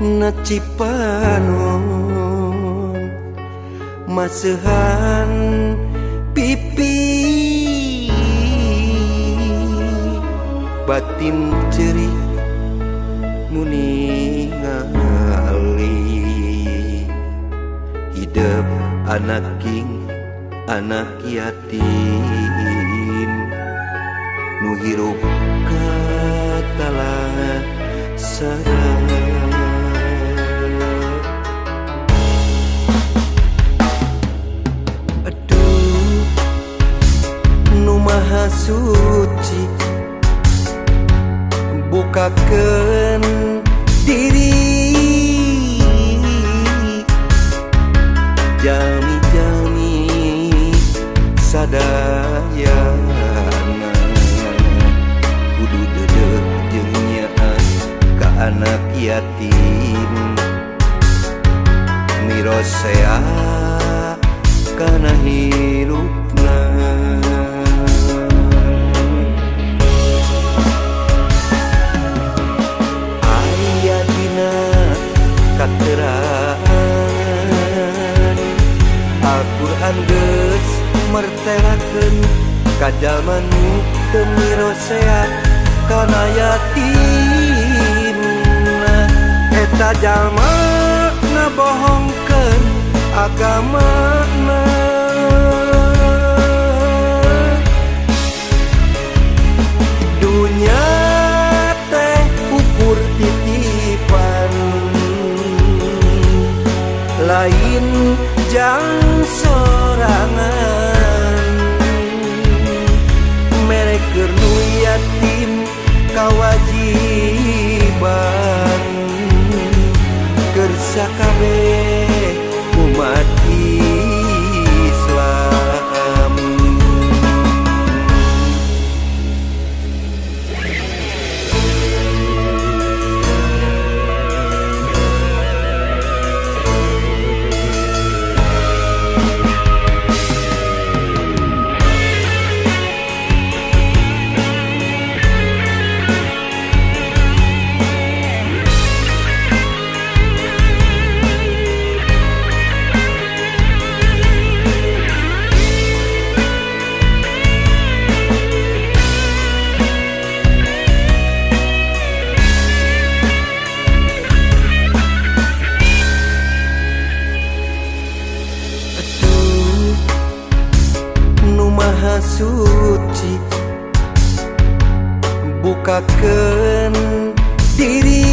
nacipanon masehan pipi batin cerik muni ngali hidup anak king anak yatim nu hirup katalah sarang. Aduh nu maha suci bukakeun diri jami-jami sadayana kudu dedeg jeung nyaat ka anak yatim mirosea kana hirupna. Aya dina katerangan Al-Quran geus mertelakeun ka jalma nu teu mirosea kana yatimna eta jalma ngabohongkeun agamana. Dunya teh ukur titipan lain jang sorangan merek keur nu yatim kawajiban keur sakabeh umat Islam. Suci bukakeun diri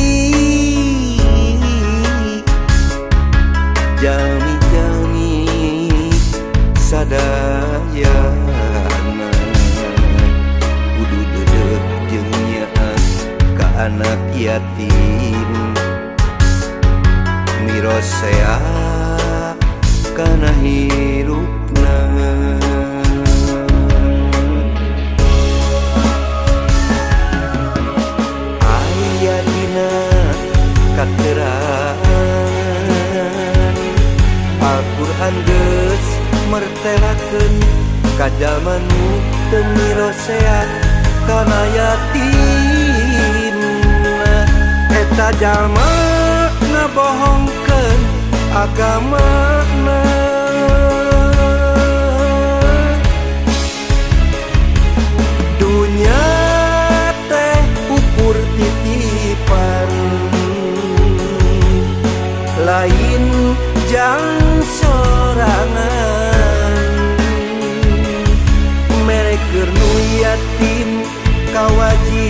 jami-jami sadayana kudu dedeg jeung nyaat ka anak yatim mirosea kana hirupna. Katerangan Al-Quran geus mertelakeun ka jalma nu teu mirosea kana yatimna eta jalma ngabohongkeun agamana. Dunya teh ukur titipan lain jang sorangan merek keur nu yatim kawajiban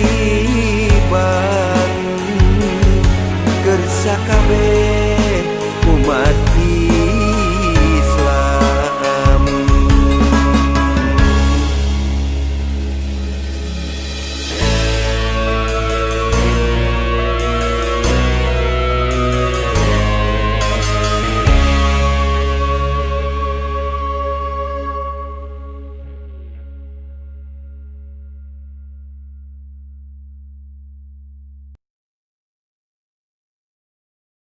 keur sakabeh umat